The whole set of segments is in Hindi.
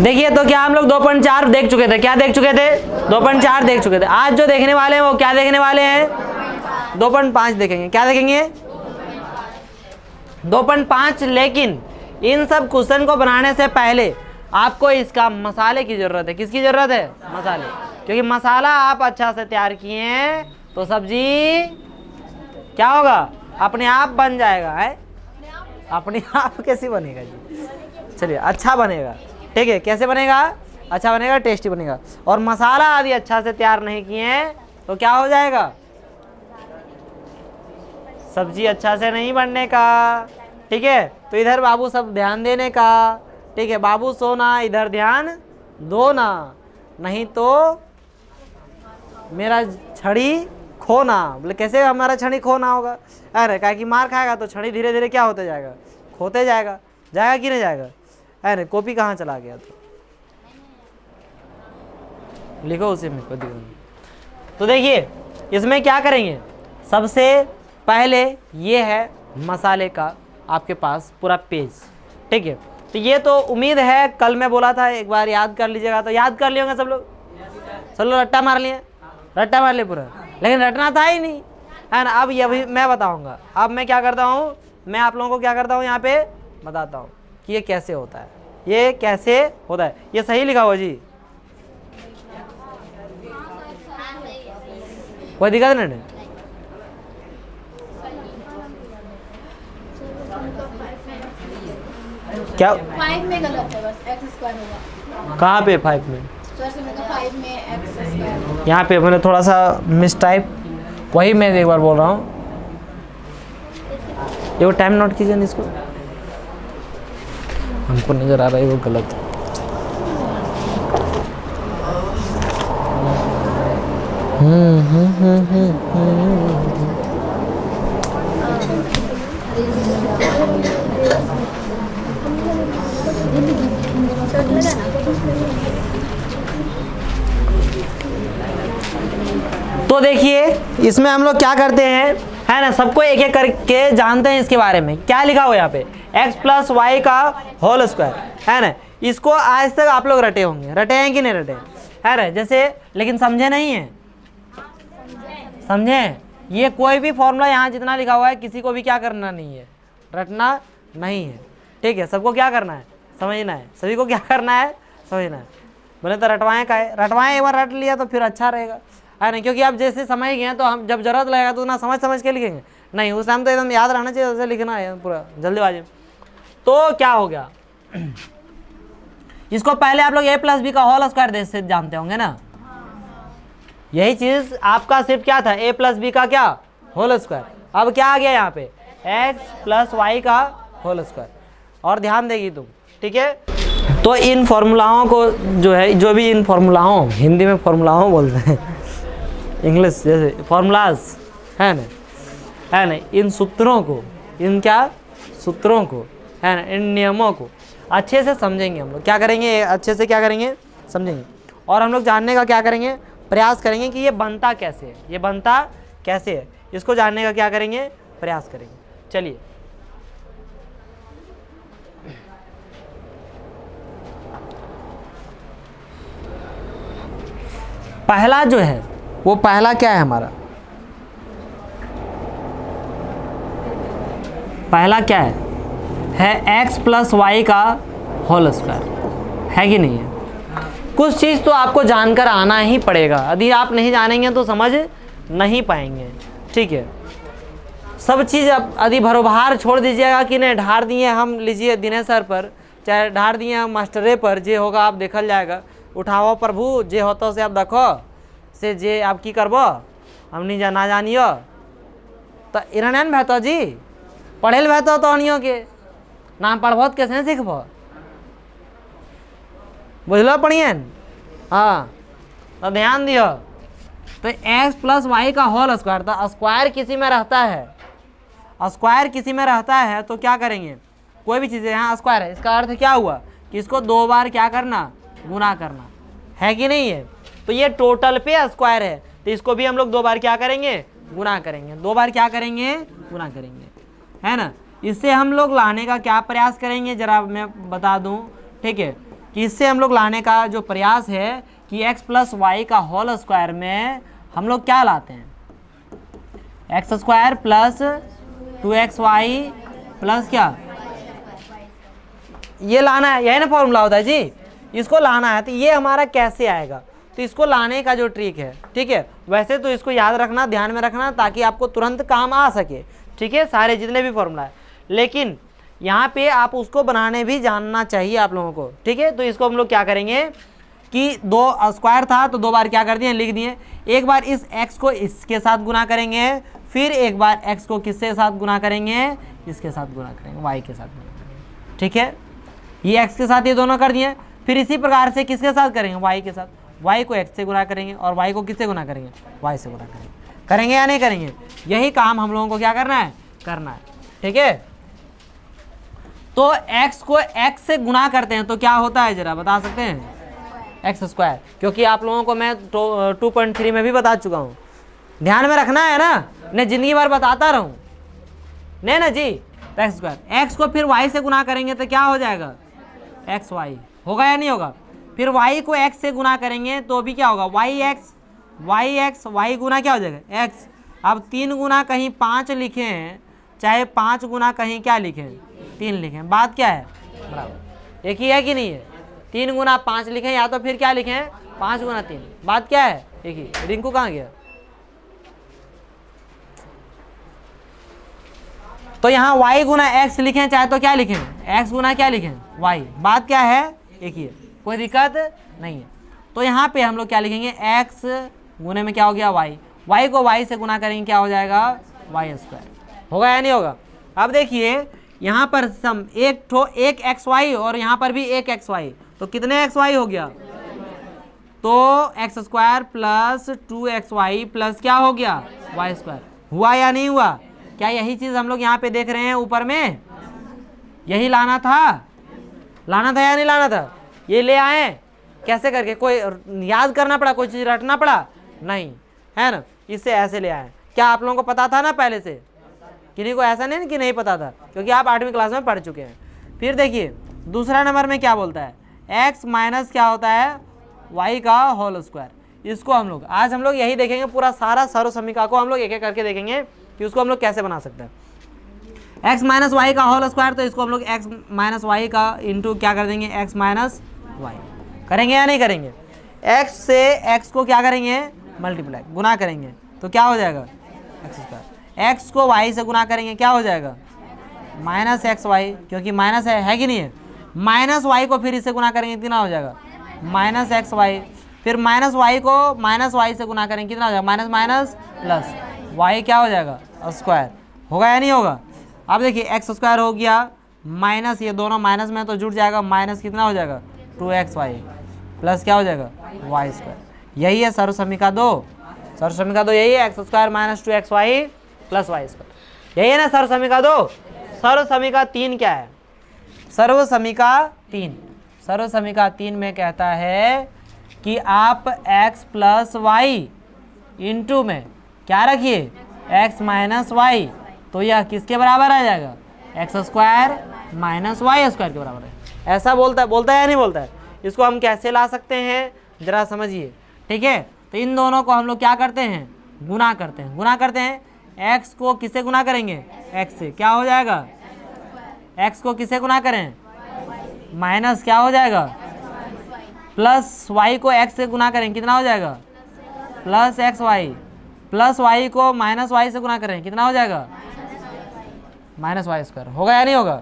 देखिए तो क्या हम लोग 2.4 देख चुके थे, क्या देख चुके थे, 2.4 देख चुके थे। आज जो देखने वाले हैं वो क्या देखने वाले हैं, 2.5 देखेंगे। क्या देखेंगे, 2.5। लेकिन इन सब क्वेश्चन को बनाने से पहले आपको इसका मसाले की जरूरत है। किसकी जरूरत है, मसाले, क्योंकि मसाला आप अच्छा से तैयार किए हैं तो सब्जी क्या होगा, अपने आप बन जाएगा है। अपने आप कैसे बनेगा जी, चलिए अच्छा बनेगा, ठीक है। कैसे बनेगा, अच्छा बनेगा, टेस्टी बनेगा। और मसाला आदि अच्छा से तैयार नहीं किए हैं तो क्या हो जाएगा, सब्जी अच्छा से नहीं बनने का, ठीक है। तो इधर बाबू सब ध्यान देने का, ठीक है। बाबू सोना, इधर ध्यान दो ना, नहीं तो मेरा छड़ी खोना। बोले कैसे हमारा छड़ी खोना होगा, अरे क्या कि मार खाएगा तो छड़ी धीरे धीरे क्या होते जाएगा, खोते जाएगा, जाएगा कि नहीं जाएगा। अरे कॉपी कहाँ चला गया, तो लिखो उसी में को दिखो। तो देखिए इसमें क्या करेंगे, सबसे पहले ये है मसाले का आपके पास पूरा पेज, ठीक है। तो ये तो उम्मीद है कल मैं बोला था एक बार याद कर लीजिएगा, तो याद कर लिए होंगे सब लोग, चलो रट्टा मार लिए, रट्टा मार लिए पूरा, लेकिन रटना था ही नहीं, है ना। अब ये भी मैं बताऊंगा, अब मैं क्या करता हूँ, मैं आप लोगों को क्या करता हूँ यहाँ पे बताता हूँ कि ये कैसे होता है, ये कैसे होता है। ये सही लिखा हुआ जी, कोई दिक्कत नहीं। क्या 5 में गलत है, बस x स्क्वायर होगा। कहाँ पे 5 में, सर से मैंने 5 में x स्क्वायर, यहाँ पे मैंने थोड़ा सा मिस टाइप, वही मैं एक बार बोल रहा हूँ। ये वो टाइम नोट कीजिए इसको, हमको नजर आ रहा है वो गलत है। तो देखिए इसमें हम लोग क्या करते हैं, है ना, सबको एक एक करके जानते हैं इसके बारे में। क्या लिखा हुआ यहाँ पे, x प्लस वाई का होल स्क्वायर, है ना। इसको आज तक आप लोग रटे होंगे, रटे हैं कि नहीं रटे, है ना। जैसे लेकिन समझे नहीं है, समझे, ये कोई भी फॉर्मूला यहाँ जितना लिखा हुआ है किसी को भी क्या करना नहीं है, रटना नहीं है, ठीक है। सबको क्या करना है, समझना है, सभी को क्या करना है, समझना है। बोले तो रटवाएं का है, रटवाएं एक बार रट लिया तो फिर अच्छा रहेगा, है ना। क्योंकि आप जैसे समझ गए तो हम जब जरूरत लगेगा तो ना समझ समझ के लिखेंगे नहीं, उस टाइम तो एकदम याद रहना चाहिए, वैसे लिखना है पूरा जल्दीबाजी। तो क्या हो गया, इसको पहले आप लोग a प्लस बी का होल स्क्वायर से जानते होंगे ना। यही चीज आपका सिर्फ क्या था, a प्लस बी का क्या होल स्क्वायर। अब क्या आ गया यहाँ पे, x प्लस वाई का होल स्क्वायर। और ध्यान देगी तुम, ठीक है। तो इन फॉर्मूलाओं को जो है, जो भी इन फॉर्मूलाओं, हिंदी में फॉर्मूलाओं बोलते हैं, इंग्लिश जैसे फॉर्मूलाज, है ना, इन सूत्रों को, इन क्या सूत्रों को, है ना, इन नियमों को अच्छे से समझेंगे हम लोग। क्या करेंगे, अच्छे से क्या करेंगे, समझेंगे। और हम लोग जानने का क्या करेंगे, प्रयास करेंगे कि ये बनता कैसे है, ये बनता कैसे है, इसको जानने का क्या करेंगे, प्रयास करेंगे। चलिए पहला जो है वो पहला क्या है हमारा, पहला क्या है x प्लस वाई का होल स्क्वायर, है कि नहीं है। कुछ चीज़ तो आपको जानकर आना ही पड़ेगा, यदि आप नहीं जानेंगे तो समझ नहीं पाएंगे, ठीक है। सब चीज़ अब यदि भरोभार छोड़ दीजिएगा कि नहीं ढार दिए हम, लीजिए दिनेश सर पर, चाहे ढार दिए हम मास्टरे पर, जे होगा आप देखल जाएगा। उठाओ प्रभु जे होतो से आप देखो से जे आप की करबो हम नहीं जाना जानियो। तो इरान भैतो जी पढ़ेल भैतो तो अनियो के नाम पढ़बो तो कैसे सीखबो, बुझलो पढ़िए। हाँ तो ध्यान दियो, तो x प्लस वाई का होल स्क्वायर, तो स्क्वायर किसी में रहता है, स्क्वायर किसी में रहता है तो क्या करेंगे, कोई भी चीज़ यहाँ स्क्वायर है, इसका अर्थ क्या हुआ कि इसको 2 बार क्या करना, गुना करना, है कि नहीं है। तो ये टोटल पे स्क्वायर है तो इसको भी हम लोग 2 बार क्या करेंगे, गुना करेंगे, 2 बार क्या करेंगे, गुना करेंगे, है ना। इससे हम लोग लाने का क्या प्रयास करेंगे जरा मैं बता दूं, ठीक है। कि इससे हम लोग लाने का जो प्रयास है कि x प्लस वाई का होल स्क्वायर में हम लोग क्या लाते हैं, x square plus 2xy plus क्या, ये लाना है, यही ना फॉर्मूला होता है जी, इसको लाना है। तो ये हमारा कैसे आएगा, तो इसको लाने का जो ट्रिक है, ठीक है, वैसे तो इसको याद रखना, ध्यान में रखना ताकि आपको तुरंत काम आ सके, ठीक है, सारे जितने भी फॉर्मूला है। लेकिन यहाँ पे आप उसको बनाने भी जानना चाहिए आप लोगों को, ठीक है। तो इसको हम लोग क्या करेंगे कि 2 स्क्वायर था तो 2 बार क्या कर दिए, लिख दिए। एक बार इस x को इसके साथ गुना करेंगे, फिर एक बार x को किसके साथ गुना करेंगे, इसके साथ गुना करेंगे, y के साथ गुना करेंगे, ठीक है। ये x के साथ ये दोनों कर दिए, फिर इसी प्रकार से किसके साथ करेंगे, y के साथ, y को x से गुना करेंगे और y को किससे गुना करेंगे, y से गुना करेंगे। करेंगे या नहीं करेंगे, यही काम हम लोगों को क्या करना है, करना है, ठीक है। तो x को x से गुना करते हैं तो क्या होता है जरा बता सकते हैं, एक्स स्क्वायर, क्योंकि आप लोगों को मैं 2.3 में भी बता चुका हूँ, ध्यान में रखना है ना, मैं जिंदगी भर बताता रहूँ नहीं ना जी। तो एक्स स्क्वायर, एक्स को फिर वाई से गुना करेंगे तो क्या हो जाएगा, एक्स वाई, होगा या नहीं होगा। फिर वाई को एक्स से गुना करेंगे तो भी क्या होगा, वाई एक्स, वाई गुना क्या हो जाएगा, एक्स। अब 3 गुना कहीं 5 लिखे हैं, चाहे 5 गुना कहीं क्या लिखें, 3 लिखें, बात क्या है, बराबर एक ही है कि नहीं है। 3 गुना 5 लिखें या तो फिर क्या लिखें, 5 गुना 3, बात क्या है एक ही। रिंकू कहाँ गया, तो यहाँ y गुना x लिखें चाहे तो क्या लिखें, x गुना क्या लिखें, y, बात क्या है एक ही है, कोई दिक्कत नहीं है। तो यहाँ पे हम लोग क्या लिखेंगे, x गुने में क्या हो गया y, y को y से गुना करेंगे क्या हो जाएगा, y स्क्वायर, होगा या नहीं होगा। अब देखिए यहाँ पर सम एक xy और यहाँ पर भी एक xy, तो कितने xy हो गया, तो x square plus 2xy plus क्या हो गया, y स्क्वायर, हुआ या नहीं हुआ। क्या यही चीज़ हम लोग यहाँ पे देख रहे हैं ऊपर में, यही लाना था या नहीं लाना था, ये ले आए कैसे करके, कोई याद करना पड़ा, कोई चीज़ रटना पड़ा नहीं, है ना, इससे ऐसे ले आए। क्या आप लोगों को पता था ना पहले से, किन्हीं को ऐसा नहीं कि नहीं पता था, क्योंकि आप 8वीं क्लास में पढ़ चुके हैं। फिर देखिए दूसरा नंबर में क्या बोलता है, x माइनस क्या होता है, y का होल स्क्वायर। इसको हम लोग आज हम लोग यही देखेंगे, पूरा सारा सर्व समीकरण को हम लोग एक एक करके देखेंगे कि उसको हम लोग कैसे बना सकते हैं। x माइनस वाई का होल स्क्वायर, तो इसको हम लोग x माइनस वाई का इंटू क्या कर देंगे, x माइनस वाई, करेंगे या नहीं करेंगे। x से x को क्या करेंगे, मल्टीप्लाई, गुना करेंगे तो क्या हो जाएगा, एक्स स्क्वायर। x को y से गुना करेंगे क्या हो जाएगा, माइनस एक्स वाई, क्योंकि माइनस है कि नहीं है। माइनस वाई को फिर इससे गुना करेंगे कितना हो जाएगा, माइनस एक्स वाई। फिर माइनस वाई को माइनस वाई से गुना करेंगे कितना हो जाएगा, माइनस माइनस प्लस, वाई क्या हो जाएगा, स्क्वायर, होगा या नहीं होगा। अब देखिए एक्स स्क्वायर हो गया माइनस, ये दोनों माइनस में तो जुड़ जाएगा, माइनस कितना हो जाएगा 2xy प्लस क्या हो जाएगा वाई स्क्वायर। यही है सर्व समीकरण 2, सर्व समीकरण 2 यही है, x square minus 2xy plus y square, यही है ना सर्व समीकरण 2। सर्व समीकरण 3 क्या है, सर्व समीकरण 3, सर्व समीकरण 3 में कहता है कि आप x प्लस वाई इंटू में क्या रखिए, x माइनस वाई, तो यह किसके बराबर आ जाएगा, x square minus y square के बराबर है। ऐसा बोलता है या नहीं बोलता है। इसको हम कैसे ला सकते हैं जरा समझिए, ठीक है। तो इन दोनों को हम लोग क्या करते हैं, गुना करते हैं, गुना करते हैं। x को किससे गुना करेंगे, x से, क्या हो जाएगा, x को किससे गुना करें, माइनस क्या हो जाएगा, प्लस y को x से गुना करें कितना हो जाएगा, plus x y, plus y को माइनस वाई से गुना करें कितना हो जाएगा, माइनस वाई स्क्वायर, होगा या नहीं होगा।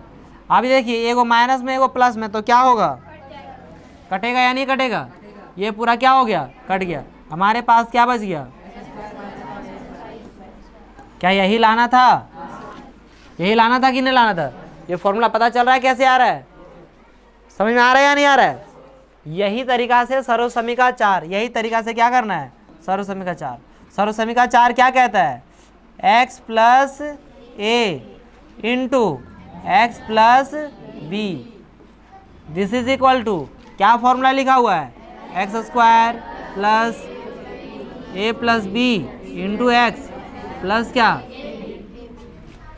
अभी देखिए एगो माइनस में एगो प्लस में, तो क्या होगा, कटेगा या नहीं कटेगा, ये पूरा क्या हो गया, कट गया। हमारे पास क्या बच गया, क्या यही लाना था, यही लाना था कि नहीं लाना था। ये फॉर्मूला पता चल रहा है कैसे आ रहा है, समझ में आ रहा है या नहीं आ रहा है। यही तरीका से सर्व समीकरण 4, यही तरीका से क्या करना है, सर्व समीकरण 4। सर्व समीकरण 4 क्या कहता है, x plus A into x plus B, this is equal to क्या फॉर्मूला लिखा हुआ है, x square plus A plus B into x plus क्या,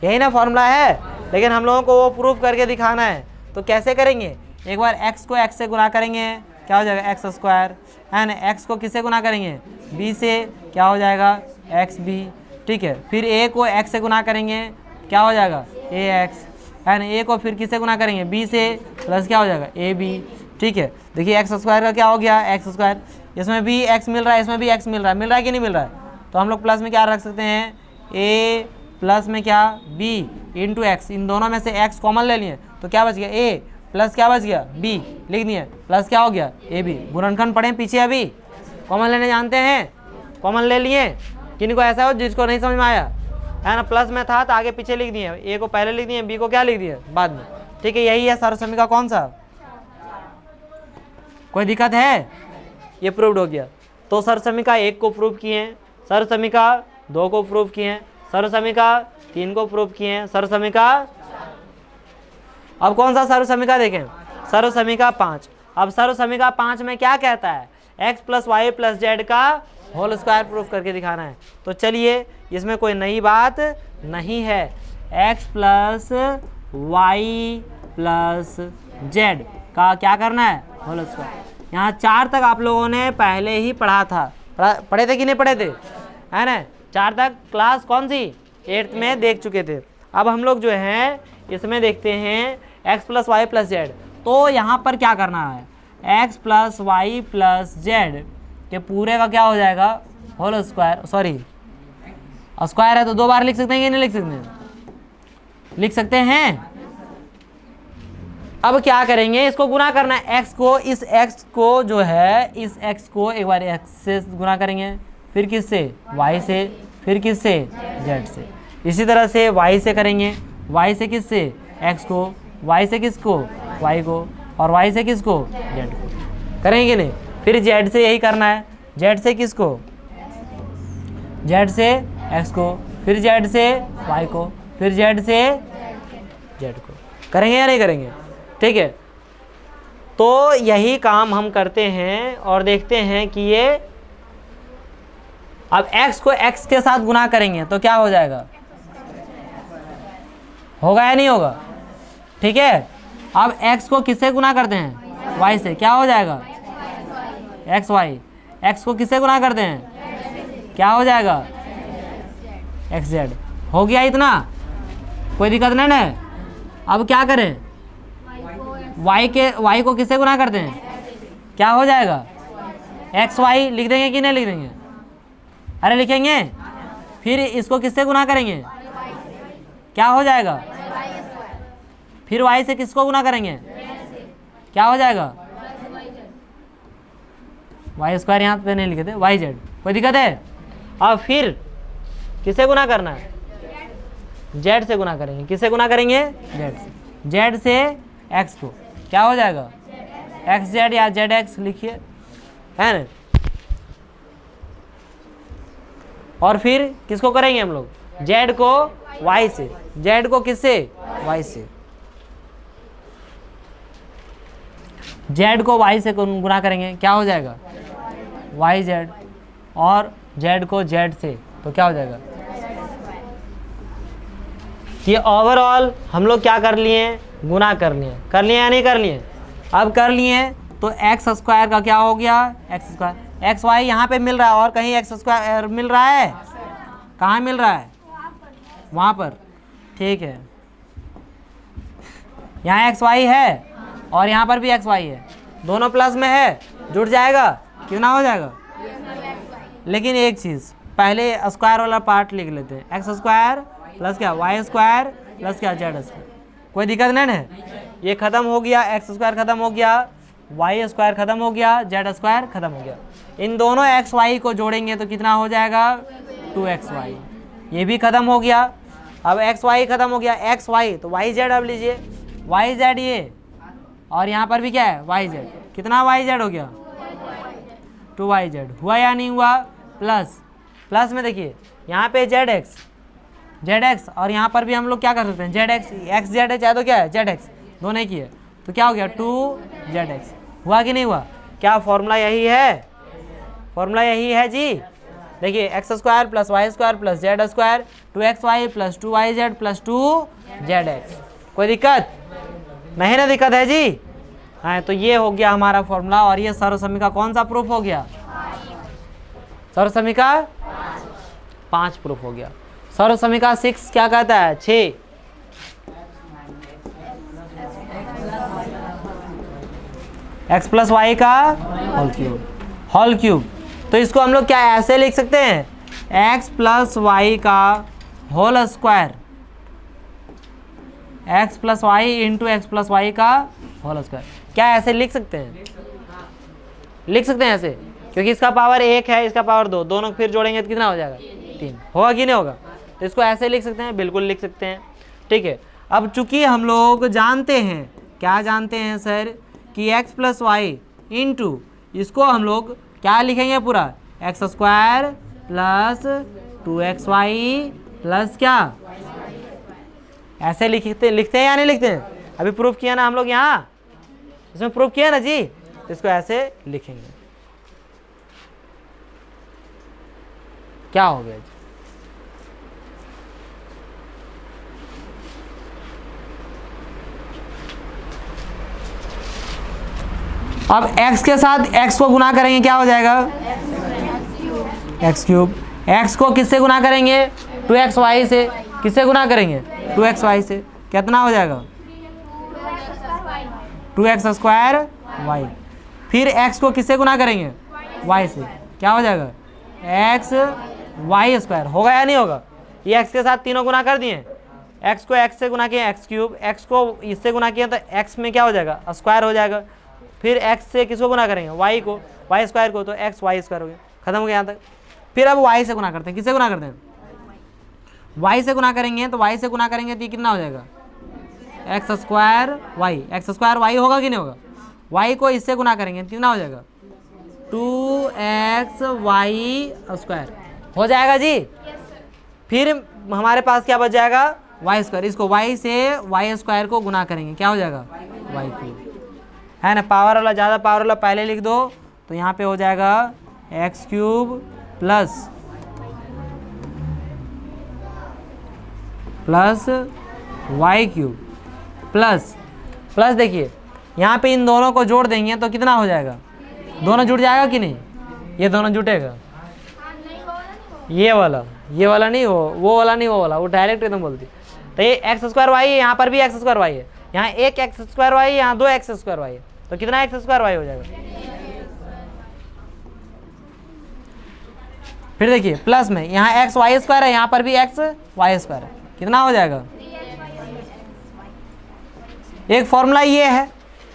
यही ना फॉर्मूला है। लेकिन हम लोगों को वो प्रूफ करके दिखाना है, तो कैसे करेंगे, एक बार x को x से गुना करेंगे क्या हो जाएगा एक्स स्क्वायर, है ना। x को किससे गुना करेंगे b से, क्या हो जाएगा xb, ठीक है। फिर a को x से गुना करेंगे क्या हो जाएगा ax, है ना। a को फिर किससे गुना करेंगे b से, प्लस क्या हो जाएगा ab, ठीक है। देखिए एक्स स्क्वायर का क्या हो गया एक्स स्क्वायर, इसमें भी x मिल रहा है, इसमें भी x मिल रहा है कि नहीं मिल रहा है। तो हम लोग प्लस में क्या रख सकते हैं a प्लस में क्या b इंटू एक्स, इन दोनों में से x कॉमन ले लिए तो क्या बच गया a प्लस क्या बच गया b, लिख दिए प्लस क्या हो गया ab। गुणनखंड पढ़े पीछे, अभी कॉमन लेने जानते हैं, कॉमन ले लिए। किनको ऐसा हो जिसको नहीं समझ में आया, है ना, प्लस में था तो आगे पीछे लिख दिए, a को पहले लिख दिए, b को क्या लिख दिए बाद में, ठीक है। यही है सर्वसमीका कौन सा, कोई दिक्कत है, ये प्रूव्ड हो गया। तो सर्वसमीका 1 को प्रूव किए हैं, सर्वसमीका 2 को प्रूव किए हैं, सर्वसमीका 3 को प्रूव किए हैं, सर्वसमीका, अब कौन सा सर्वसमीका देखें, सर्वसमीका 5। अब सर्वसमीका 5 में क्या कहता है, x plus y plus z का होल स्क्वायर प्रूफ करके दिखाना है। तो चलिए इसमें कोई नई बात नहीं है, x plus y plus z का क्या करना है होल स्क्वायर। यहाँ 4 तक आप लोगों ने पहले ही पढ़ा था, पढ़े थे कि नहीं पढ़े थे, है ना। 4 तक क्लास कौन सी 8th में देख चुके थे। अब हम लोग जो है इसमें देखते हैं x plus y plus z. तो यहाँ पर क्या करना है, x plus y plus z के पूरे का क्या हो जाएगा होल स्क्वायर, सॉरी स्क्वायर है तो 2 बार लिख सकते हैं कि नहीं लिख सकते हैं, लिख सकते हैं। अब क्या करेंगे, इसको गुना करना है, x को, इस x को जो है इस x को एक बार x से गुना करेंगे, फिर किससे y से, फिर किससे z से। इसी तरह से y से करेंगे, y से किससे x को, y से किसको y को, और y से किसको z को, करेंगे कि नहीं। फिर z से यही करना है, z से किसको, z से x को, फिर z से y को, फिर z से z को, करेंगे या नहीं करेंगे, ठीक है। तो यही काम हम करते हैं और देखते हैं कि ये, अब x को x के साथ गुना करेंगे तो क्या हो जाएगा, होगा या नहीं होगा, ठीक है। अब x को किससे गुना करते हैं y से, क्या हो जाएगा एक्स वाई, x को किससे गुना करते हैं क्या हो जाएगा एक्स जेड। हो गया इतना, कोई दिक्कत नहीं ना। अब क्या करें, y को किससे गुना करते हैं, क्या हो जाएगा एक्स वाई, लिख देंगे कि नहीं लिख देंगे, अरे लिखेंगे। फिर इसको किससे गुना करेंगे, क्या हो जाएगा, फिर y से किसको गुना करेंगे, क्या हो जाएगा वाई स्क्वायर, यहाँ पे नहीं लिखे थे वाई जेड, कोई दिक्कत है। अब फिर किससे गुना करना है, जेड से गुना करेंगे, किससे गुना करेंगे जेड से, जेड से एक्स को, क्या हो जाएगा एक्स जेड या जेड एक्स लिखिए, है ना। और फिर किसको करेंगे हम लोग, जेड को वाई से, जेड को किससे वाई से, जेड को वाई से गुना करेंगे, क्या हो जाएगा वाई जेड, और जेड को जेड से तो क्या हो जाएगा। ये ओवरऑल हम लोग क्या कर लिए, गुना कर लिए या नहीं कर लिए। अब कर लिए तो एक्स स्क्वायर का क्या हो गया एक्स स्क्वायर, एक्स वाई यहाँ पे मिल रहा है और कहीं एक्स स्क्वायर मिल रहा है, कहाँ मिल रहा है वहाँ पर, ठीक है। यहाँ एक्स वाई है और यहाँ पर भी एक्स वाई है, दोनों प्लस में है, जुड़ जाएगा क्यों ना हो जाएगा। लेकिन एक चीज़, पहले स्क्वायर वाला पार्ट लिख लेते हैं, एक्स स्क्वायर प्लस क्या वाई स्क्वायर प्लस क्या जेड स्क्वायर, कोई दिक्कत नहीं है। ये ख़त्म हो गया, एक्स स्क्वायर ख़त्म हो गया, वाई स्क्वायर ख़त्म हो गया, जेड स्क्वायर ख़त्म हो गया। इन दोनों एक्स वाई को जोड़ेंगे तो कितना हो जाएगा 2xy, ये भी ख़त्म हो गया। अब एक्स वाई ख़त्म हो गया, एक्स वाई तो वाई जेड, अब लीजिए वाई जेड ये, और यहाँ पर भी क्या है वाई जेड, कितना वाई जेड हो गया 2yz, हुआ या नहीं हुआ। प्लस प्लस में देखिए यहाँ पे जेड एक्स और यहाँ पर भी हम लोग क्या कर सकते हैं जेड एक्स जेड है, चाहे तो क्या है जेड एक्स, दोनों ही की है, तो क्या हो गया 2zx, हुआ कि नहीं हुआ। क्या फॉर्मूला यही है, फॉर्मूला यही है जी। देखिए x square plus y square plus z square 2xy plus 2yz plus 2zx, कोई दिक्कत नहीं ना, दिक्कत है जी, हाँ, तो ये हो गया हमारा फॉर्मूला, और ये सर्वसम्मिका कौन सा प्रूफ हो गया? सर्वसम्मिका 5 प्रूफ हो गया। सर्वसम्मिका 6 क्या कहता है? 6 x प्लस वाई का होल क्यूब। तो इसको हम लोग क्या ऐसे लिख सकते हैं? x प्लस वाई का whole square, x plus y into x plus y का होल स्क्वायर। क्या ऐसे लिख सकते हैं? लिख सकते हैं ऐसे, क्योंकि इसका पावर 1 है, इसका पावर 2, दोनों फिर जोड़ेंगे तो कितना हो जाएगा? 3 होगा कि नहीं होगा? तो इसको ऐसे लिख सकते हैं, बिल्कुल लिख सकते हैं। ठीक है, अब चूंकि हम लोग जानते हैं, क्या जानते हैं सर, कि x प्लस वाई इंटू इसको हम लोग क्या लिखेंगे? पूरा x square plus 2xy plus क्या, ऐसे लिखते हैं या नहीं लिखते हैं? अभी प्रूफ किया ना हम लोग, यहाँ इसमें प्रूफ किया ना जी, तो इसको ऐसे लिखेंगे। क्या हो गया जी? अब x के साथ x को गुना करेंगे, क्या हो जाएगा? x cube. x को किससे गुना करेंगे? 2xy से। किससे गुना करेंगे? 2xy से। कितना हो जाएगा? 2x square y। फिर x को किससे गुना करेंगे? y से। क्या हो जाएगा? x y square. होगा या नहीं होगा? ये x के साथ तीनों गुना कर दिए, x को x से गुना किया x क्यूब, x को इससे गुना किया तो x में क्या हो जाएगा? स्क्वायर हो जाएगा। फिर x से किसको गुना करेंगे? y को, y स्क्वायर को, तो x y स्क्वायर हो गया। खत्म हो गया यहाँ तक। फिर अब y से गुना करते हैं। किससे गुना करते हैं? y से गुना करेंगे, तो y से गुना करेंगे तो ये कितना हो जाएगा? X square y. X square y होगा कि नहीं होगा? y को इससे गुना करेंगे तो कितना हो जाएगा? 2xy स्क्वायर हो जाएगा जी। फिर हमारे पास क्या बच जाएगा? Y square. इसको y से वाई स्क्वायर को गुना करेंगे, क्या हो जाएगा? Y cube. है ना, पावर वाला, ज़्यादा पावर वाला पहले लिख दो, तो यहाँ पे हो जाएगा x cube plus y cube plus देखिए यहाँ पे इन दोनों को जोड़ देंगे तो कितना हो जाएगा? दोनों जुड़ जाएगा कि नहीं? ये दोनों जुटेगा। ये वाला नहीं, वो वाला नहीं, वो वाला, वो डायरेक्ट एकदम बोलती। तो ये एक्स स्क्वायर वाई है, यहाँ पर भी एक्स स्क्वायर वाई है, यहाँ एक एक्स स्क्वायर वाई है, यहाँ 2 एक्स स्क्वायर वाई है, तो कितना एक्स स्क्वायर वाई हो जाएगा? फिर देखिए प्लस में यहाँ एक्स वाई स्क्वायर है, यहाँ पर भी एक्स वाई स्क्वायर है, कितना हो जाएगा? एक फॉर्मूला ये है,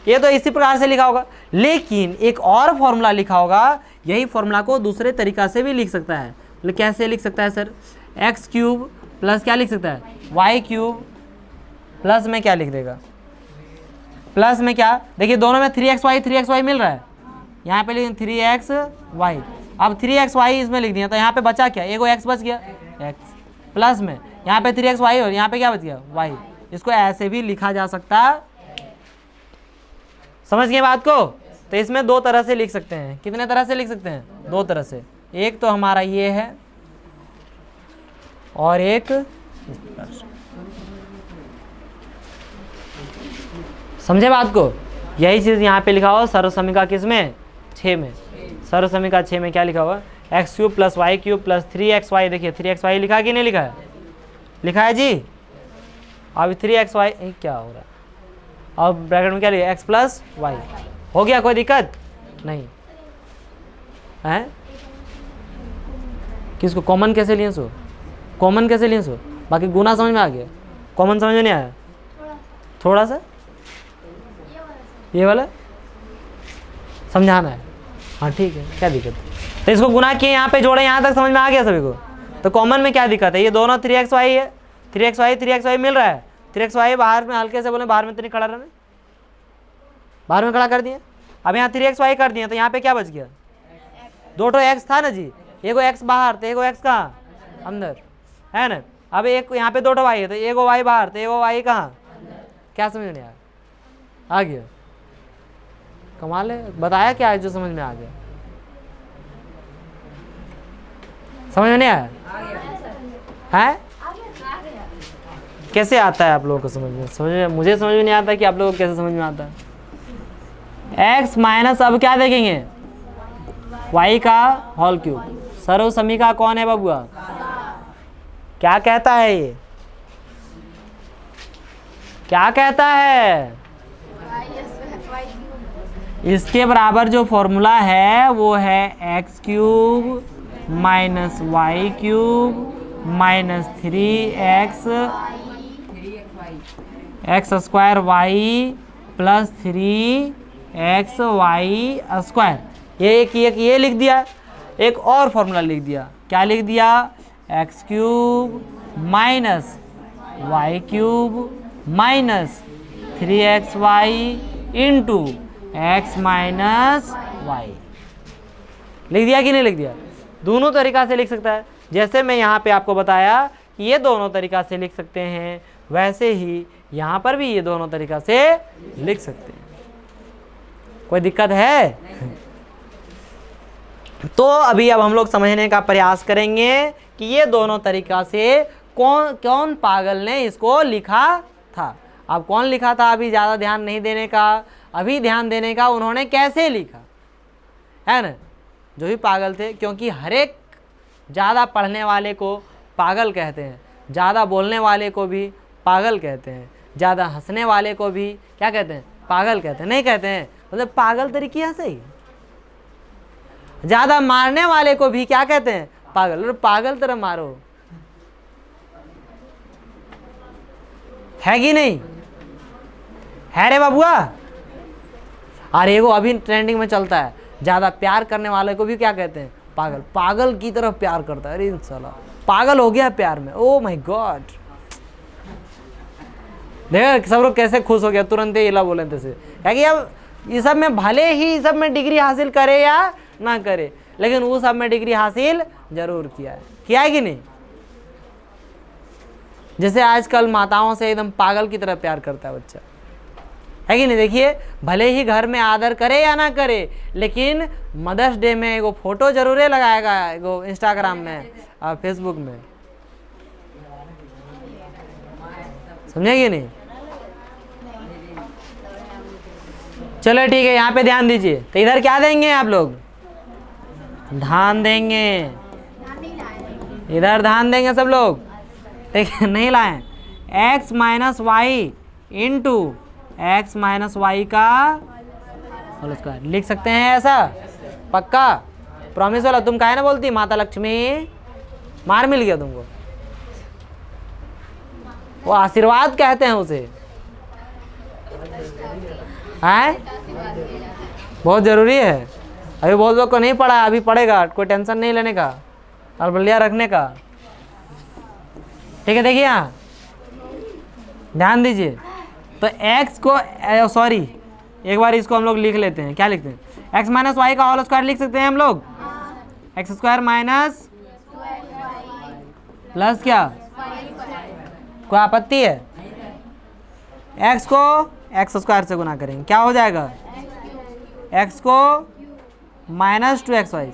ये तो इसी प्रकार से लिखा होगा, लेकिन एक और फॉर्मूला लिखा होगा। यही फॉर्मूला को दूसरे तरीका से भी लिख सकता है। मतलब कैसे लिख सकता है सर? एक्स क्यूब प्लस क्या लिख सकता है? वाई क्यूब प्लस में क्या लिख देगा? प्लस में क्या, देखिए दोनों में 3xy मिल रहा है, यहाँ पे लिख 3xy। अब 3xy इसमें लिख दिया, तो यहाँ पे बचा क्या? एगो x बच गया, x प्लस में यहाँ पे 3xy और यहाँ पे क्या बच गया? y। इसको ऐसे भी लिखा जा सकता है। समझ गए बात को? तो इसमें दो तरह से लिख सकते हैं। कितने तरह से लिख सकते हैं? दो तरह से। एक तो हमारा ये है और एक इस प्रकार से। समझे बात को? यही चीज यहाँ पे लिखा हुआ सर्वसम्मिका किसमें? 6 में। सर्वसम्मिका 6 में क्या लिखा हुआ? X cube plus y cube plus 3xy। देखिए 3xy लिखा है कि नहीं लिखा है? लिखा है जी। अब 3xy क्या हो रहा है? अब ब्रैकेट में क्या लिखा? x plus y. हो गया? कोई दिक्कत नहीं है? किसको कॉमन कैसे लिए सो? कॉमन कैसे लिए सो? बाकी गुना समझ में आ गया, कॉमन समझ में नहीं आया? थोड़ा सा ये वाला समझाना है। हाँ ठीक है, क्या दिक्कत है? तो इसको गुना किए, यहाँ पे जोड़े, यहाँ तक समझ में आ गया सभी को? तो कॉमन में क्या दिक्कत है? ये दोनों 3xy है, 3xy मिल रहा है। 3xy बाहर में हल्के से बोले, बाहर में तो नहीं खड़ा रहना, बाहर में खड़ा कर दिए। अब यहाँ 3xy कर दिए, तो यहाँ पे क्या बच गया? 2 x था ना जी, एगो x बाहर तो एगो x कहाँ? अंदर, है ना। अब एक यहाँ पे 2 y है, तो एगो y बाहर तो एगो y कहाँ? क्या समझ में नहीं आया? आ गया? कमाल है, बताया क्या है जो समझ में आ गया? समझ में नहीं आया है? कैसे आता है आप लोगों को समझ में? मुझे समझ में नहीं आता कि आप लोगों को कैसे समझ में आता है। x माइनस अब क्या देखेंगे y का होल क्यूब। सर्व समीकरण कौन है बबुआ? क्या कहता है ये? क्या कहता है? इसके बराबर जो फॉर्मूला है वो है x cube minus y cube minus 3x x square y plus 3x y square. ये लिख दिया। एक और फॉर्मूला लिख दिया। क्या लिख दिया? X cube minus y cube minus 3xy into x minus y. लिख दिया कि नहीं लिख दिया? दोनों तरीका से लिख सकता है। जैसे मैं यहाँ पे आपको बताया कि ये दोनों तरीका से लिख सकते हैं, वैसे ही यहाँ पर भी ये दोनों तरीका से लिख सकते हैं। कोई दिक्कत है? तो अभी अब हम लोग समझने का प्रयास करेंगे कि ये दोनों तरीका से कौन पागल ने इसको लिखा था। अब कौन लिखा था अभी ज़्यादा ध्यान नहीं देने का, अभी ध्यान देने का उन्होंने कैसे लिखा है ना। जो भी पागल थे, क्योंकि हर एक ज़्यादा पढ़ने वाले को पागल कहते हैं, ज़्यादा बोलने वाले को भी पागल कहते हैं, ज़्यादा हंसने वाले को भी क्या कहते हैं? पागल कहते हैं। नहीं कहते हैं मतलब पागल तरीके से ही। ज़्यादा मारने वाले को भी क्या कहते हैं? पागल। पागल तरह मारो, है कि नहीं? है रे बाबुआ। अरे वो अभी ट्रेंडिंग में चलता है, ज़्यादा प्यार करने वाले को भी क्या कहते हैं? पागल। पागल की तरफ प्यार करता है। अरे साला पागल हो गया प्यार में। Oh my God. देखो सब लोग कैसे खुश हो गया तुरंत ही इला बोले से, क्योंकि अब ये सब में भले ही सब में डिग्री हासिल करे या ना करे, लेकिन वो सब में डिग्री हासिल जरूर किया है कि नहीं? जैसे आजकल माताओं से एकदम पागल की तरह प्यार करता है बच्चा, है कि नहीं? देखिए भले ही घर में आदर करे या ना करे, लेकिन मदर्स डे में एगो फोटो जरूर लगाएगा, एगो इंस्टाग्राम में और फेसबुक में। समझे कि नहीं? चलो ठीक है, यहाँ पे ध्यान दीजिए। तो इधर क्या देंगे आप लोग? ध्यान देंगे। इधर ध्यान देंगे सब लोग, ठीक है? नहीं लाएं। x minus y into x minus y का होल स्क्वायर लिख सकते हैं ऐसा? पक्का? प्रॉमिस वाला? तुम काहे ना बोलती माता लक्ष्मी? मार मिल गया तुमको। वो आशीर्वाद कहते हैं उसे, है? बहुत जरूरी है। अभी बहुत लोग को नहीं पढ़ा, अभी पढ़ेगा, कोई टेंशन नहीं लेने का, अलबलिया रखने का, ठीक है? देखिए यहाँ ध्यान दीजिए। तो x को सॉरी एक बार इसको हम लोग लिख लेते हैं। क्या लिखते हैं? x माइनस वाई का होल स्क्वायर लिख सकते हैं हम लोग। एक्स स्क्वायर माइनस प्लस क्या? कोई आपत्ति है? x को एक्स स्क्वायर से गुना करेंगे, क्या हो जाएगा? x को माइनस 2xy,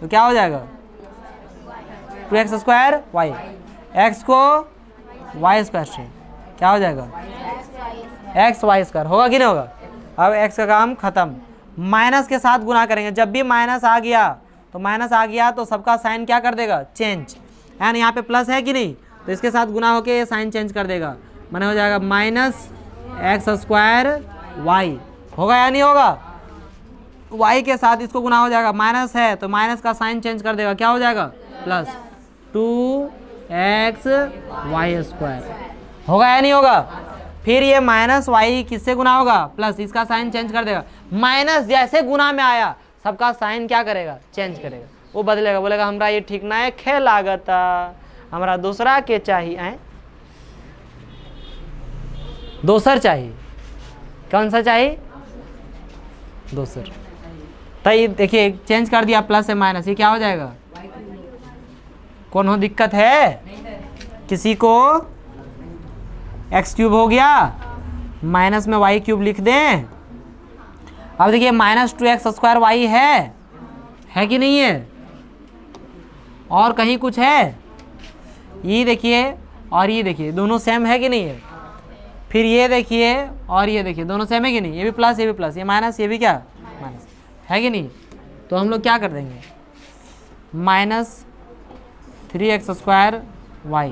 तो क्या हो जाएगा? 2x square y. x को y स्क्वायर से क्या हो जाएगा? X y square. होगा कि नहीं होगा? अब x का काम खत्म। माइनस के साथ गुना करेंगे। जब भी माइनस आ गया तो सबका साइन क्या कर देगा? चेंज। एंड यहाँ पे प्लस है कि नहीं, तो इसके साथ गुना होके ये साइन चेंज कर देगा, माने हो जाएगा माइनस एक्स स्क्वायर वाई। होगा या नहीं होगा? y के साथ इसको गुना हो जाएगा, माइनस है तो माइनस का साइन चेंज कर देगा, क्या हो जाएगा? Plus 2x y square. होगा या नहीं होगा? फिर ये माइनस वाई किससे गुना होगा? प्लस, इसका साइन चेंज कर देगा। माइनस जैसे गुना में आया सबका साइन क्या करेगा? चेंज करेगा, वो बदलेगा, बोलेगा हमरा ये ठीक ना है, खे लागता, हमरा दूसरा के चाहिए, दोसर चाहिए। कौन सा चाहिए? दोसर। तो ये देखिए चेंज कर दिया, प्लस से माइनस, ये क्या हो जाएगा? कौन हो दिक्कत है किसी को? एक्स क्यूब हो गया, माइनस में वाई क्यूब लिख दें। अब देखिए माइनस 2x स्क्वायर वाई है कि नहीं है? और कहीं कुछ है? ये देखिए और ये देखिए, दोनों सेम है कि नहीं है? फिर ये देखिए और ये देखिए, दोनों सेम है कि नहीं, ये भी प्लस ये भी प्लस, ये माइनस ये भी क्या माइनस है कि नहीं। तो हम लोग क्या कर देंगे, -3x² y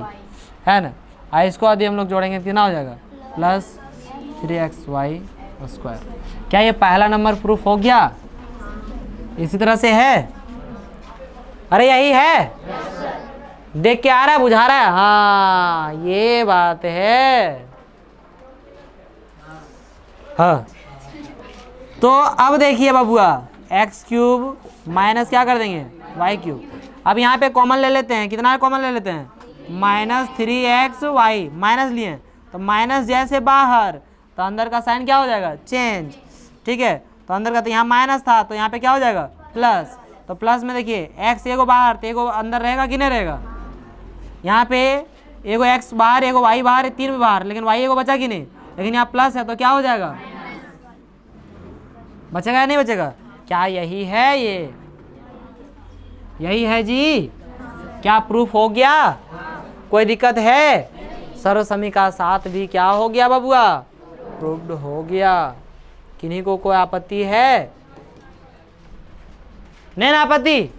है ना, इसको आदि हम लोग जोड़ेंगे तो कितना हो जाएगा, +3xy²। क्या ये पहला नंबर प्रूफ हो गया? इसी तरह से है, अरे यही है, देख के आ रहा है, बुझा रहा है, हाँ ये बात है। हाँ तो अब देखिए बबुआ, x³ माइनस क्या कर देंगे, y³। अब यहाँ पे कॉमन ले लेते हैं, कितना कॉमन ले लेते हैं, -3xy, माइनस लिए तो माइनस जैसे बाहर तो अंदर का साइन क्या हो जाएगा, चेंज, ठीक है। तो अंदर का तो यहाँ माइनस था तो यहाँ पे क्या हो जाएगा, प्लस। तो प्लस में देखिए x एगो बाहर तो एगो अंदर रहेगा कि नहीं रहेगा, यहाँ पे एगो x बाहर एगो y बाहर, 3 भी बाहर, लेकिन y एगो बचा कि नहीं, लेकिन यहाँ प्लस है तो क्या हो जाएगा, बचेगा या नहीं बचेगा। क्या यही है, ये यही है जी, क्या प्रूफ हो गया, कोई दिक्कत है। सर्वसमीका 7 भी क्या हो गया बबुआ, प्रूव्ड हो गया। किन्हीं को कोई आपत्ति है, नहीं ना आपत्ति।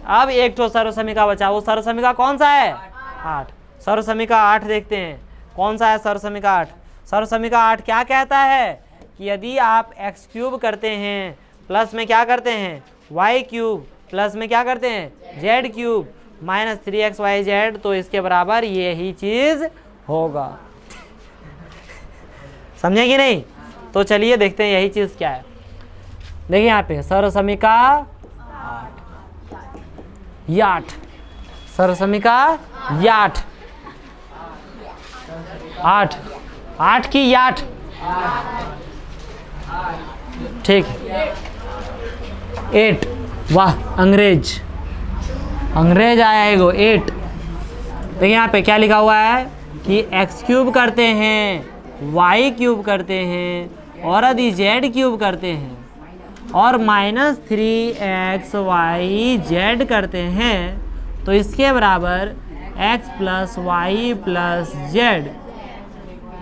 अब एक तो सर्वसमीका बचा, वो सर्वसमीका कौन सा है, 8। सर्वसमीका 8 देखते हैं, कौन सा है सर्वसमीका 8। सर्वसमीका 8 क्या कहता है कि यदि आप x³ करते हैं, प्लस में क्या करते हैं, y³, प्लस में क्या करते हैं, z³ -3xyz, तो इसके बराबर यही चीज होगा। समझे कि नहीं। तो चलिए देखते हैं यही चीज क्या है। देखिए यहाँ पे सर्वसमीका 8, सर्वसमीका 8 की 8, ठीक, 8, वाह अंग्रेज आया एगो 8। देखिए यहाँ पे क्या लिखा हुआ है कि x³ करते हैं, y³ करते हैं, और यदि z³ करते हैं और -3xyz करते हैं तो इसके बराबर x + y + z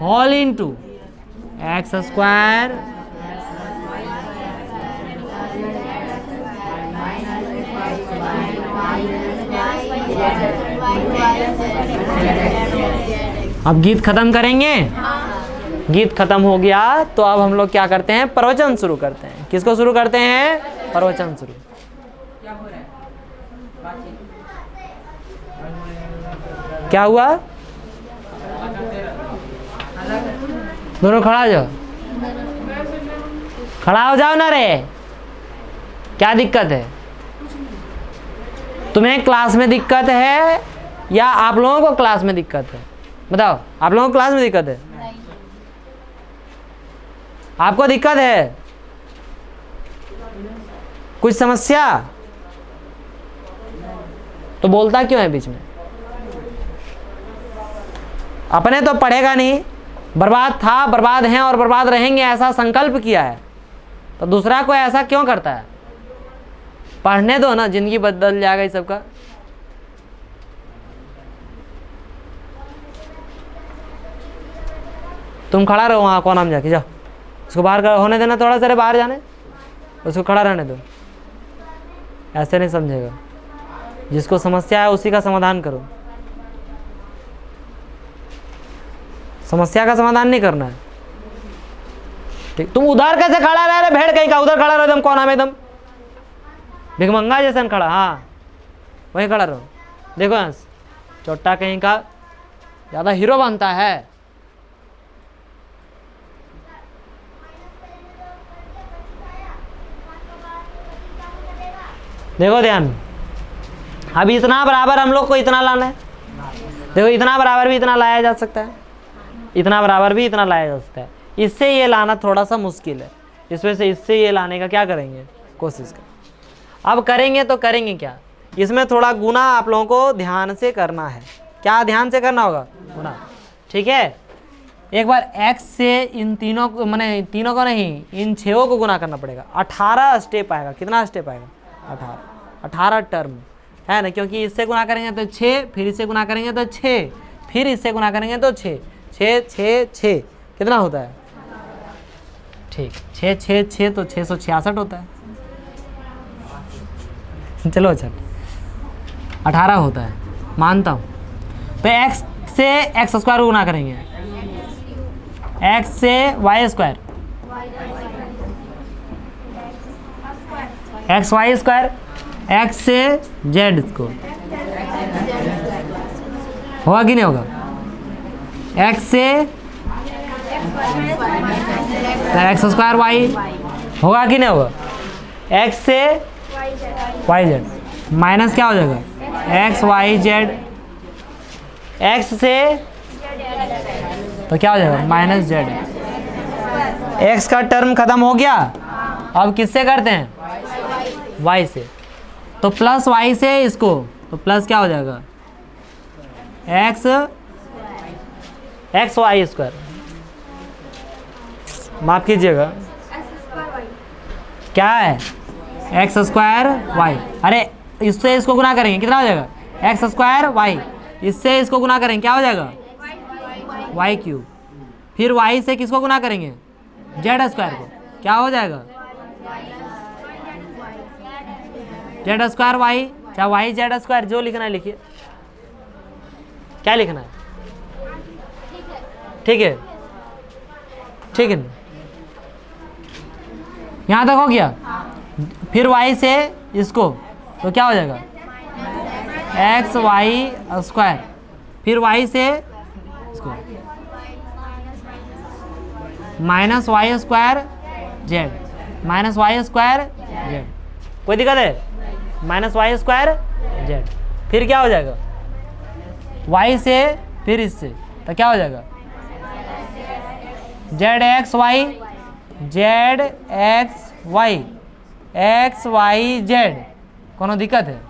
whole into x² अब गीत खत्म करेंगे। गीत खत्म हो गया तो अब हम लोग क्या करते हैं, प्रवचन शुरू करते हैं। किसको शुरू करते हैं, प्रवचन शुरू। क्या हुआ, दोनों खड़ा हो जाओ, खड़ा हो जाओ ना रे, क्या दिक्कत है तुम्हें, क्लास में दिक्कत है या आप लोगों को क्लास में दिक्कत है, बताओ। आप लोगों को क्लास में दिक्कत है, आपको दिक्कत है, कुछ समस्या, तो बोलता क्यों है बीच में। अपने तो पढ़ेगा नहीं, बर्बाद था, बर्बाद हैं और बर्बाद रहेंगे ऐसा संकल्प किया है, तो दूसरा को ऐसा क्यों करता है। पढ़ने दो ना, जिंदगी बदल जाएगा इस सबका। तुम खड़ा रहो वहाँ कोना में जाके, जाओ उसको बाहर होने देना, थोड़ा सा बाहर जाने, उसको खड़ा रहने दो। ऐसे नहीं समझेगा, जिसको समस्या है उसी का समाधान करो, समस्या का समाधान नहीं करना है, ठीक। तुम उधर कैसे खड़ा रह रहे, भेड़ कहीं का, उधर खड़ा रहो एकदम कोना में, एकदम भिखमंगा जैसा खड़ा, हाँ वहीं खड़ा रहो। देखो यहाँ चोट्टा कहीं का ज़्यादा हीरो बनता है। देखो ध्यान, अभी इतना बराबर हम लोग को इतना लाना है। देखो इतना बराबर भी इतना लाया जा सकता है, इतना बराबर भी इतना लाया जा सकता है। इससे ये लाना थोड़ा सा मुश्किल है, इस वजह से इससे ये लाने का क्या करेंगे, कोशिश करें। अब करेंगे तो करेंगे क्या, इसमें थोड़ा गुना आप लोगों को ध्यान से करना है। क्या ध्यान से करना होगा, गुना, ठीक है। एक बार x से इन तीनों को, मैंने तीनों को नहीं, इन 6 को गुना करना पड़ेगा। 18 स्टेप आएगा। कितना स्टेप आएगा, 18 टर्म है ना, क्योंकि इससे गुना करेंगे तो 6, फिर इससे गुना करेंगे तो 6, फिर इससे गुना करेंगे तो 6, 6 6 6, कितना होता है? ठीक, 6 6 6 तो 666 होता है। चलो अच्छा 18 होता है, मानता हूँ। तो x से एक्स स्क्वायर को गुना करेंगे, x से y square, x y square, x से z को होगा कि नहीं होगा? x से एक्स स्क्वायर वाई होगा कि नहीं होगा? x से वाई जेड माइनस क्या हो जाएगा? एक्स वाई जेड, x से तो क्या हो जाएगा? Minus Z. x का टर्म खत्म हो गया, अब किससे करते हैं? y से। तो प्लस y से इसको, तो प्लस क्या हो जाएगा? एक्स वाई स्क्वायर, माफ कीजिएगा क्या है? X square y. अरे इससे इसको गुना करेंगे, कितना हो जाएगा? X square y. इससे इसको गुना करेंगे, क्या हो जाएगा? Y cube. फिर वाई से किसको गुना करेंगे? जेड स्क्वायर को, क्या हो जाएगा? जेड स्क्वायर वाई, चाहे वाई जेड स्क्वायर, जो लिखना है लिखिए। क्या लिखना है? ठीक है, ठीक है, यहाँ तक हो गया। फिर y से इसको, तो क्या हो जाएगा? X y square. फिर y से इसको minus y square z, minus y square z. कोई दिक्कत है? Minus y square z. फिर क्या हो जाएगा? y से फिर इससे, तो क्या हो जाएगा? Z x y, z x y, x y z. कोनो दिक्कत है?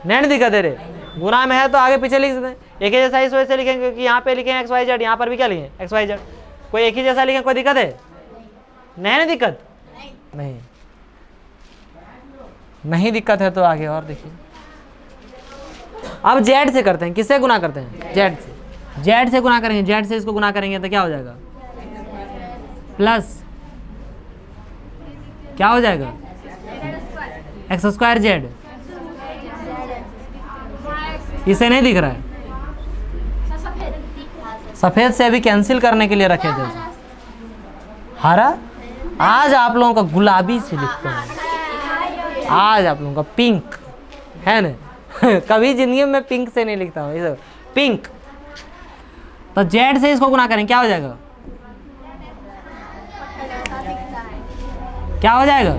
नहीं दिक्कत है रे, गुना में है तो आगे पीछे लिख देते हैं। एक ही जैसा इस वजह से लिखेंगे क्योंकि यहाँ पे लिखें एक्स वाई जेड, यहाँ पर भी क्या लिखें? X y z. कोई एक ही जैसा लिखें, कोई दिक्कत है? नहीं दिक्कत, नहीं दिक्कत है तो आगे और देखिए। अब जेड से करते हैं, किससे गुना करते हैं? जेड से। जेड से गुना करेंगे, जेड से इसको गुना करेंगे तो क्या हो जाएगा? प्लस क्या हो जाएगा? X square Z. इसे नहीं दिख रहा है, सफेद से अभी कैंसिल करने के लिए रखे थे। हरा, आज आप लोगों का गुलाबी से लिखते हैं, आज आप लोगों का पिंक है ना। कभी जिंदगी में पिंक से नहीं लिखता हूँ, पिंक। तो जेड से इसको गुना करें, क्या हो जाएगा? क्या हो जाएगा?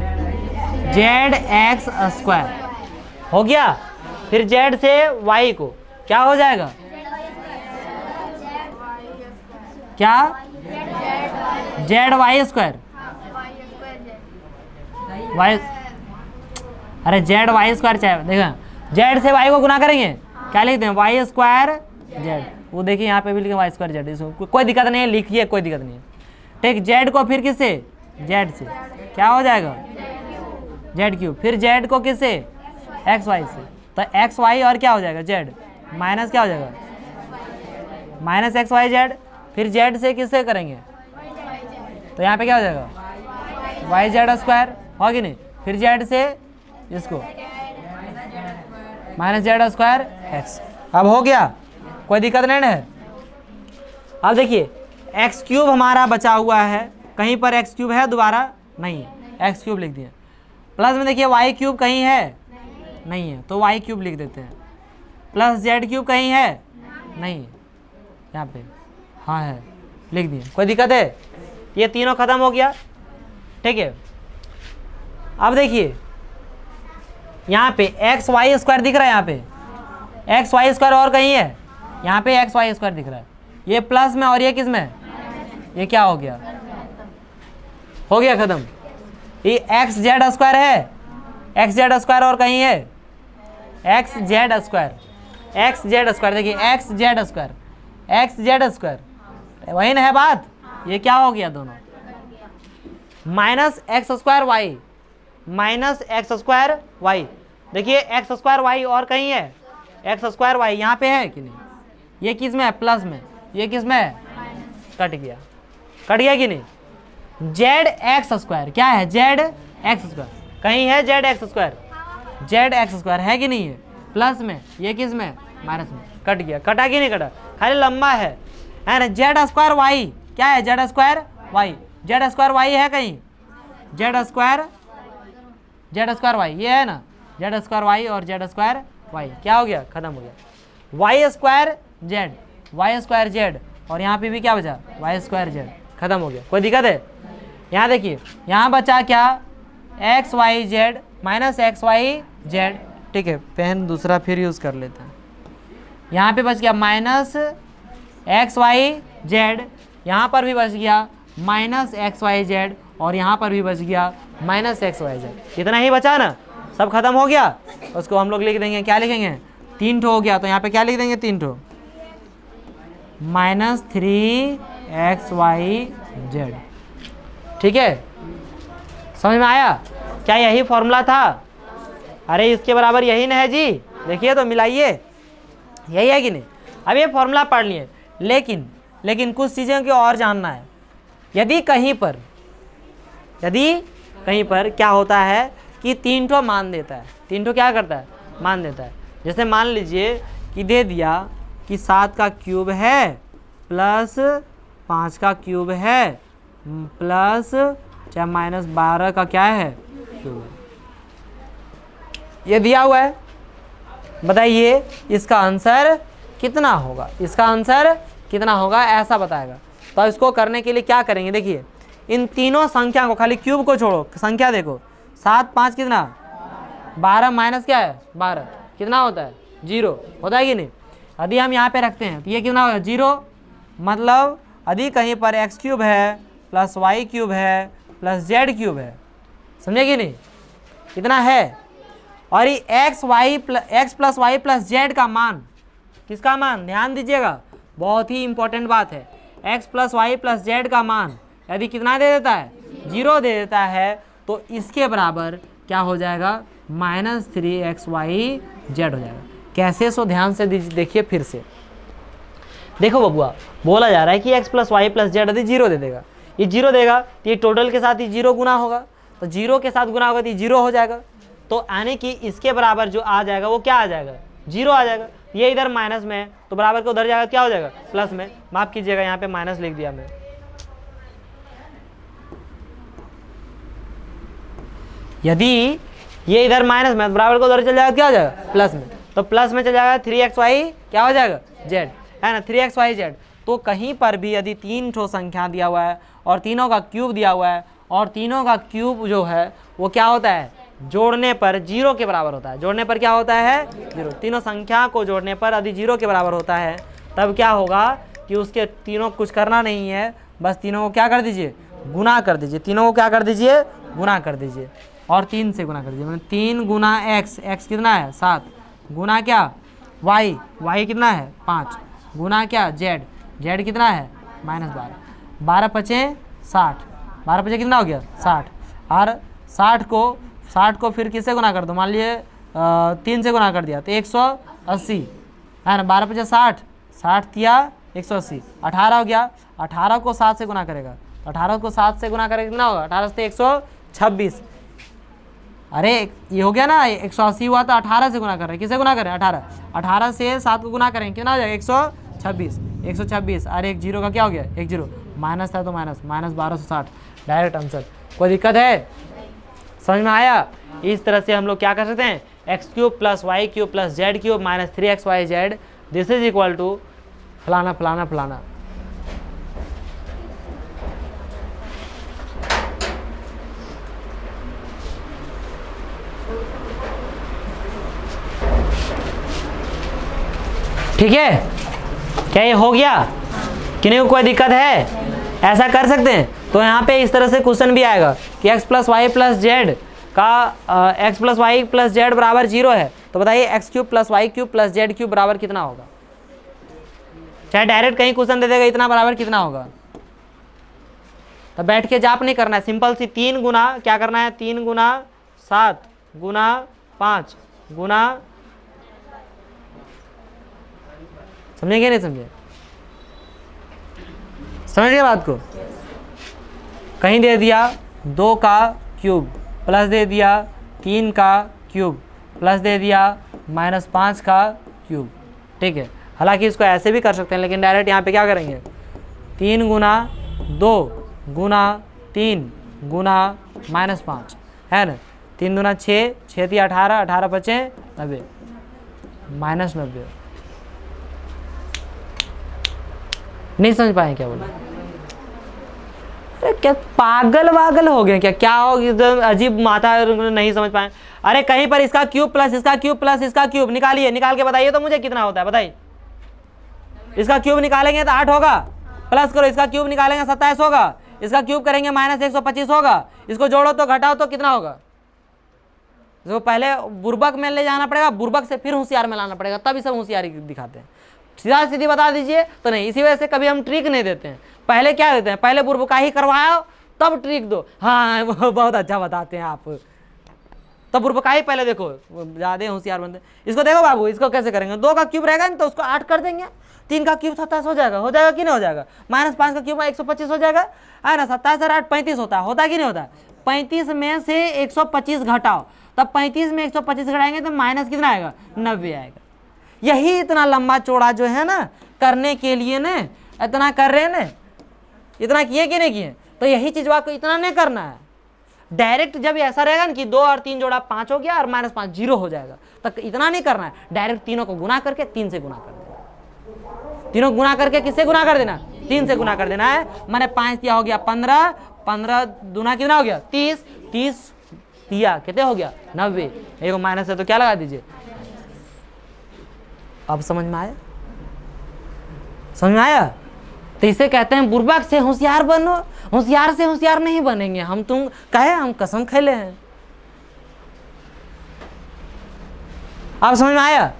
जेड एक्स स्क्वायर हो गया। फिर जेड से वाई को, क्या हो जाएगा? क्या? जेड वाई स्क्वायर, वाई, अरे जेड वाई स्क्वायर चाहे देखा, जेड से वाई को गुना करेंगे, क्या लिखते हैं? Y square z. वो देखिए यहाँ पे भी लिखे वाई स्क्वायर जेड, इसको कोई दिक्कत नहीं है, लिखिए, कोई दिक्कत नहीं है। ठीक, जेड को फिर किससे? जेड से, क्या हो जाएगा? Z cube. फिर जेड को किससे? एक्स वाई से, तो एक्स वाई और क्या हो जाएगा? जेड, माइनस क्या हो जाएगा? Minus x y Z. फिर जेड से किससे करेंगे? तो यहाँ पे क्या हो जाएगा? वाई जेड स्क्वायर, हो कि नहीं? फिर जेड से इसको माइनस जेड स्क्वायर एक्स। अब हो गया, कोई दिक्कत नहीं है। अब देखिए एक्स क्यूब हमारा बचा हुआ है, कहीं पर एक्स क्यूब है? दोबारा नहीं है, एक्स क्यूब लिख दिया। प्लस में देखिए वाई क्यूब कहीं है? नहीं है, तो वाई क्यूब लिख देते हैं। प्लस जेड क्यूब कहीं है? नहीं है, यहाँ पे हाँ है, लिख दिए। कोई दिक्कत है? ये तीनों खत्म हो गया, ठीक है। अब देखिए यहाँ पे एक्स वाई स्क्वायर दिख रहा है, यहाँ पे एक्स वाई स्क्वायर और कहीं है? यहाँ पे एक्स वाई स्क्वायर दिख रहा है, ये प्लस में और ये किस में? ये क्या हो गया? हो गया खत्म। ये एक्स जेड स्क्वायर है, एक्स जेड स्क्वायर और कहीं है? X Z square, X Z square, देखिए X Z square, X Z square, वही ना है बात। ये क्या हो गया? दोनों minus X square Y, minus X square Y. देखिए एक्स स्क्वायर वाई और कहीं है? एक्स स्क्वायर वाई यहाँ पे है कि नहीं? ये किस में है? प्लस में। ये किस में है? कट गया। कट गया कि नहीं। जेड एक्स स्क्वायर क्या है, जेड एक्स स्क्वायर, कहीं है Z x square, Z x square है कि नहीं है, प्लस में, ये किस में, माइनस में, कट गया, कटा कि नहीं कटा, खाली लंबा है ना। जेड स्क्वायर वाई क्या है, z square y, z square y है कहीं, जेड स्क्वायर वाई ये है ना, जेड स्क्वायर वाई और जेड स्क्वायर वाई क्या हो गया, खत्म हो गया। Y square z, y square z, और यहाँ पे भी क्या बचा, वाई स्क्वायर जेड, खत्म हो गया। कोई दिक्कत है, यहाँ देखिए यहाँ बचा क्या, x y z minus x y z, ठीक है, पेन दूसरा फिर यूज़ कर लेते हैं। यहाँ पे बच गया माइनस एक्स वाई जेड, यहाँ पर भी बच गया माइनस एक्स वाई जेड, और यहाँ पर भी बच गया माइनस एक्स वाई जेड। इतना ही बचा ना, सब खत्म हो गया। उसको हम लोग लिख देंगे, क्या लिखेंगे, 3 ठो हो गया, तो यहाँ पे क्या लिख देंगे, 3 ठो, माइनस 3xy जेड, ठीक है, समझ में आया। क्या यही फॉर्मूला था, अरे इसके बराबर यही ना है जी, देखिए तो मिलाइए, यही है कि नहीं। अब ये फॉर्मूला पढ़ लिए, लेकिन कुछ चीज़ों की और जानना है। यदि कहीं पर क्या होता है कि 3 ठो मान देता है, 3 ठो क्या करता है, मान देता है। जैसे मान लीजिए कि दे दिया कि 7 का क्यूब है प्लस 5 का क्यूब है प्लस चाहे माइनस 12 का क्या है, क्यूब है, ये दिया हुआ है। बताइए इसका आंसर कितना होगा, इसका आंसर कितना होगा, ऐसा बताएगा। तो इसको करने के लिए क्या करेंगे, देखिए इन तीनों संख्या को, खाली क्यूब को छोड़ो, संख्या देखो, 7 5 कितना, 12 माइनस क्या है 12 कितना होता है, 0 होता है कि नहीं। यदि हम यहाँ पे रखते हैं तो ये कितना होगा, 0, मतलब यदि कहीं पर एक्स क्यूब है प्लस वाई क्यूब है प्लस जेड क्यूब है, समझे कि नहीं, इतना है। और ये x plus y plus z का मान, किसका मान, ध्यान दीजिएगा, बहुत ही इंपॉर्टेंट बात है। X plus y plus z का मान यदि कितना दे देता है, 0 दे देता है, तो इसके बराबर क्या हो जाएगा, माइनस 3xy जेड हो जाएगा। कैसे, सो ध्यान से देखिए फिर से, देखो बबुआ, बोला जा रहा है कि x plus y plus z यदि 0 दे देगा, ये 0 देगा तो ये टोटल के साथ ही 0 गुना होगा, तो 0 के साथ गुना होगा तो ये 0 हो जाएगा। तो यानी कि इसके बराबर जो आ जाएगा वो क्या आ जाएगा, 0 आ जाएगा। ये इधर माइनस में है तो बराबर के उधर जाएगा, क्या हो जाएगा, प्लस में। माफ कीजिएगा, यहाँ पे माइनस लिख दिया मैं। यदि ये इधर माइनस में, बराबर को उधर चल जाएगा, क्या हो जाएगा, प्लस में। तो प्लस में चल जाएगा 3xy क्या हो जाएगा, जेड, है ना, 3xy जेड। तो कहीं पर भी यदि 3 ठो संख्या दिया हुआ है और तीनों का क्यूब दिया हुआ है, और तीनों का क्यूब जो है वो क्या होता है, जोड़ने पर 0 के बराबर होता है। जोड़ने पर क्या होता है, 0। तीनों संख्या को जोड़ने पर यदि 0 के बराबर होता है, तब क्या होगा कि उसके तीनों कुछ करना नहीं है, बस तीनों को क्या कर दीजिए, गुना कर दीजिए। तीनों को क्या कर दीजिए, गुना कर दीजिए, और 3 से गुना कर दीजिए। मतलब 3 गुना एक्स, एक्स कितना है 7, गुना क्या वाई, वाई कितना है 5, गुना क्या जेड, जेड कितना है माइनस 12, 12 पचे 60, 12 पचे कितना हो गया 60, और 60 को फिर किससे गुना कर दो, मान लिए 3 से गुना कर दिया तो 180, है ना, 12 पचे 60, 60 दिया 180, 18 हो गया। 18 को 7 से गुना करेगा, तो 18 को 7 से गुना करेगा कितना होगा, 18 से 126। अरे ये हो गया ना, 180 हुआ तो 18 से गुना कर रहे हैं, किससे गुना करें 18, 18 से 7 को गुना करें कितना हो जाएगा 126, और एक 0 का क्या हो गया, 1 0, माइनस था तो माइनस 1260, डायरेक्ट आंसर। कोई दिक्कत है, समझ में आया। इस तरह से हम लोग क्या कर सकते हैं, x cube plus y cube plus z cube minus 3xy z, this is equal to फलाना फलाना फलाना। ठीक है, क्या ये हो गया कि नहीं, कोई दिक्कत है, ऐसा कर सकते हैं। तो यहाँ पे इस तरह से क्वेश्चन भी आएगा कि x plus y plus z का x plus y plus z बराबर 0 है, तो बताइए x cube plus y cube plus z cube बराबर कितना होगा। चाहे डायरेक्ट कहीं क्वेश्चन दे देगा इतना बराबर कितना होगा, तो बैठ के जाप नहीं करना है, सिंपल सी 3 गुना क्या करना है, 3 गुना 7 गुना 5 गुना, समझेंगे नहीं समझे, समझ गए बात को, कहीं दे दिया 2 का क्यूब प्लस दे दिया 3 का क्यूब प्लस दे दिया -5 का क्यूब। ठीक है, हालांकि इसको ऐसे भी कर सकते हैं, लेकिन डायरेक्ट यहाँ पे क्या करेंगे 3 गुना 2 गुना 3 गुना -5 है ना। 3 दूना 6, 6 थी 18, 18 बचे 90 -90। नहीं समझ पाए क्या बोला? अरे क्या पागल वागल हो गए क्या? क्या हो अजीब माथा नहीं समझ पाए? अरे कहीं पर इसका क्यूब प्लस इसका क्यूब प्लस इसका क्यूब निकालिए, निकाल के बताइए तो मुझे कितना होता है बताइए। इसका क्यूब निकालेंगे तो 8 होगा, प्लस करो इसका क्यूब निकालेंगे 27 होगा, इसका क्यूब करेंगे -125 होगा, इसको जोड़ो तो घटाओ तो कितना होगा? जो पहले बुर्बक में ले जाना पड़ेगा, बुर्बक से फिर होशियार में लाना पड़ेगा, तभी सब होशियारी दिखाते हैं। सीधा सीधी बता दीजिए तो नहीं, इसी वजह से कभी हम ट्रिक नहीं देते हैं। पहले क्या देते हैं, पहले बुर्बका ही करवाओ तब ट्रिक दो। हाँ बहुत अच्छा बताते हैं आप, तब बुर्बका ही पहले देखो, ज़्यादा होशियार बनते। इसको देखो बाबू, इसको कैसे करेंगे, 2 का क्यूब रहेगा तो उसको 8 कर देंगे, 3 का क्यूब 27 हो जाएगा कि नहीं हो जाएगा? -5 का क्यूब 125 हो जाएगा, है ना। 27 और 8 35 होता है कि नहीं होता? 35 में से 125 घटाओ, तब 35 में 125 घटाएंगे तो माइनस कितना आएगा? 90 आएगा। यही इतना लंबा चौड़ा जो है ना करने के लिए ना इतना कर रहे हैं ना, इतना किए कि नहीं किए? तो यही चीज आपको इतना नहीं करना है। डायरेक्ट जब ऐसा रहेगा ना कि 2 और 3 जोड़ा 5 हो गया और -5 0 हो जाएगा, तो इतना नहीं करना है। डायरेक्ट तीनों को गुना करके 3 से गुना कर देना, तीनों गुना करके किससे गुना कर देना? 3 से गुना कर देना है। मैंने 5 दिया हो गया 15, 15 दूना कितना हो गया? 30, 30 दिया कितने हो गया? 90। एक माइनस है तो क्या लगा दीजिए। अब समझ में आया? समझ में आया? तो इसे कहते हैं बुर्बक से होशियार बनो, होशियार से होशियार नहीं बनेंगे हम। तुम कहे हम कसम खेले हैं। आप समझ में आया?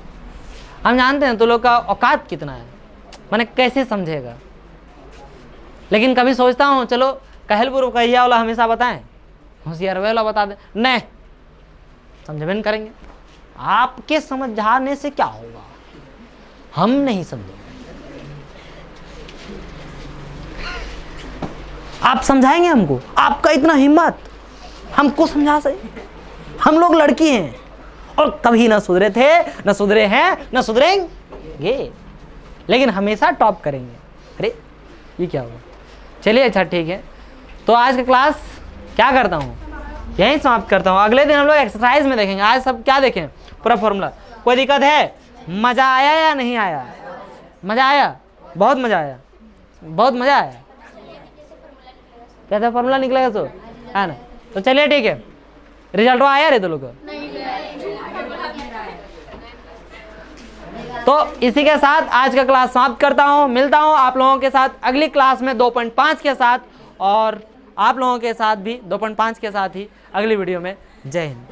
हम जानते हैं तो लोग का औकात कितना है, मैंने कैसे समझेगा। लेकिन कभी सोचता हूँ चलो कहल बुर्बकैया वाला हमेशा बताएं, होशियार वाला बता दें, नहीं समझ में करेंगे। आपके समझाने से क्या होगा, हम नहीं समझेंगे। आप समझाएंगे हमको, आपका इतना हिम्मत हमको समझा सके? हम लोग लड़की हैं और कभी ना सुधरे थे, ना सुधरे हैं, ना सुधरेंगे, लेकिन हमेशा टॉप करेंगे। अरे ये क्या हुआ? चलिए अच्छा ठीक है, तो आज का क्लास क्या करता हूँ यहीं समाप्त करता हूँ। अगले दिन हम लोग एक्सरसाइज में देखेंगे। आज सब क्या देखें? पूरा फॉर्मूला। कोई दिक्कत है? मज़ा आया या नहीं आया? मज़ा आया? बहुत मज़ा आया, बहुत मज़ा आया। कैसा फॉर्मूला निकलेगा तो है ना। तो चलिए ठीक है, रिजल्ट आया रे तो लोग। तो इसी के साथ आज का क्लास समाप्त करता हूँ। मिलता हूँ आप लोगों के साथ अगली क्लास में 2.5 के साथ, और आप लोगों के साथ भी 2.5 के साथ ही अगली वीडियो में। जय हिंद।